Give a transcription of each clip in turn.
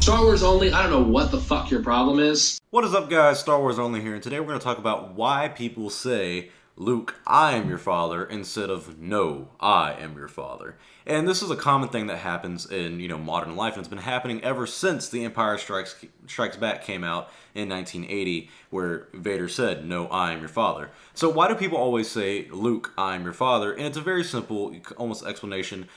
Star Wars only, I don't know what the fuck your problem is. What is up, guys? Star Wars Only here, and today we're going to talk about why people say, Luke, I am your father, instead of, no, I am your father. And this is a common thing that happens in, modern life, and it's been happening ever since The Empire Strikes Back came out in 1980, where Vader said, no, I am your father. So why do people always say, Luke, I am your father? And it's a very simple, almost explanation.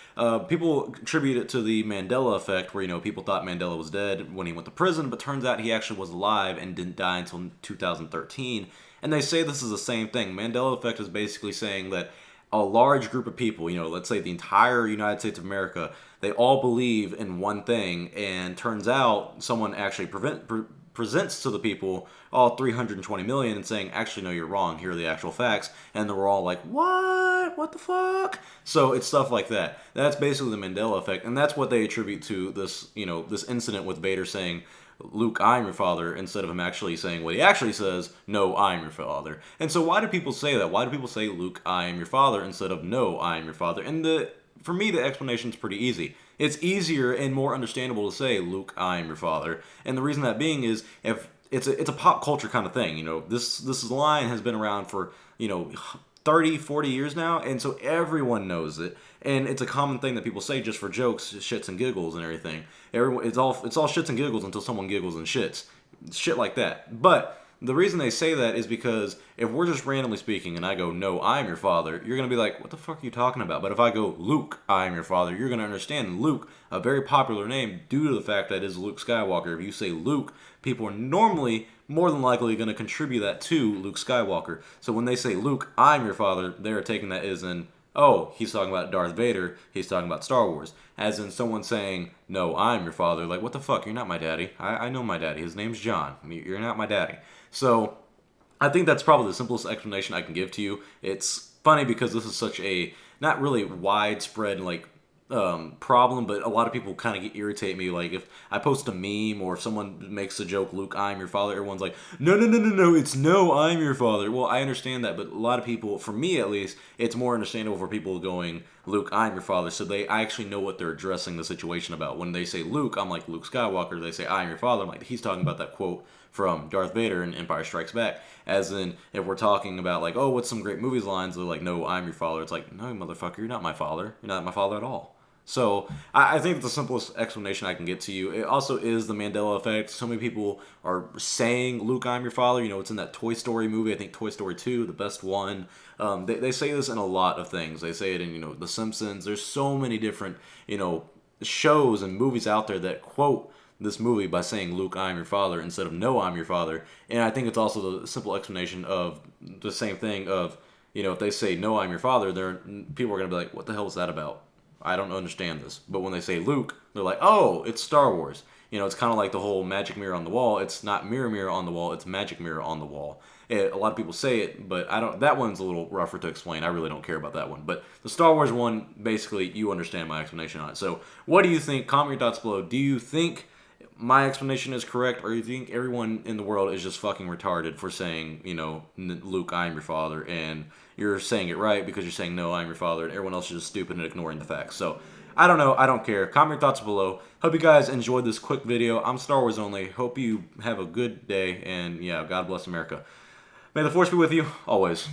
People attribute it to the Mandela effect, where, people thought Mandela was dead when he went to prison, but turns out he actually was alive and didn't die until 2013. And they say this is the same thing. Mandela effect is basically saying that a large group of people, let's say the entire United States of America, they all believe in one thing, and turns out someone actually presents to the people all 320 million and saying, actually, no, you're wrong. Here are the actual facts. And they're all like, what? What the fuck? So it's stuff like that. That's basically the Mandela effect. And that's what they attribute to this, this incident with Vader saying, Luke, I am your father, instead of him actually saying what he actually says, no, I am your father. And so why do people say that? Why do people say, Luke, I am your father, instead of no, I am your father? And for me, the explanation is pretty easy. It's easier and more understandable to say, Luke, I am your father. And the reason that being is, if it's a pop culture kind of thing. This line has been around for, 30, 40 years now, and so everyone knows it, and it's a common thing that people say just for jokes, shits and giggles and everything. It's all shits and giggles until someone giggles and shits. Shit like that. But the reason they say that is because if we're just randomly speaking and I go, no, I am your father, you're going to be like, what the fuck are you talking about? But if I go, Luke, I am your father, you're going to understand Luke, a very popular name due to the fact that it is Luke Skywalker. If you say Luke, people are normally more than likely going to contribute that to Luke Skywalker. So when they say, Luke, I'm your father, they're taking that as in, oh, he's talking about Darth Vader, he's talking about Star Wars. As in someone saying, no, I'm your father, like, what the fuck, you're not my daddy. I know my daddy, his name's John, you're not my daddy. So I think that's probably the simplest explanation I can give to you. It's funny because this is such a, not really widespread, problem, but a lot of people kind of irritate me. Like if I post a meme or if someone makes a joke, Luke, I'm your father, everyone's like, no, no, no, no, no, it's no, I'm your father. Well, I understand that, but a lot of people, for me at least, it's more understandable for people going, Luke, I'm your father, so I actually know what they're addressing the situation about. When they say Luke, I'm like, Luke Skywalker. They say, I'm your father, I'm like, he's talking about that quote from Darth Vader in Empire Strikes Back. As in, if we're talking about like, oh, what's some great movies lines, they're like, no, I'm your father. It's like, no, motherfucker, you're not my father. You're not my father at all. So I think it's the simplest explanation I can get to you. It also is the Mandela effect. So many people are saying, Luke, I'm your father. It's in that Toy Story movie. I think Toy Story 2, the best one. They say this in a lot of things. They say it in, The Simpsons. There's so many different, shows and movies out there that quote this movie by saying, Luke, I'm your father, instead of no, I'm your father. And I think it's also the simple explanation of the same thing of, if they say, no, I'm your father, people are going to be like, what the hell is that about? I don't understand this. But when they say Luke, they're like, oh, it's Star Wars. It's kind of like the whole magic mirror on the wall. It's not mirror, mirror on the wall. It's magic mirror on the wall. A lot of people say it, but that one's a little rougher to explain. I really don't care about that one. But the Star Wars one, basically, you understand my explanation on it. So what do you think? Comment your thoughts below. Do you think my explanation is correct, or do you think everyone in the world is just fucking retarded for saying, Luke, I'm your father, and you're saying it right because you're saying, no, I'm your father, and everyone else is just stupid and ignoring the facts? So, I don't know. I don't care. Comment your thoughts below. Hope you guys enjoyed this quick video. I'm Star Wars Only. Hope you have a good day, and yeah, God bless America. May the Force be with you, always.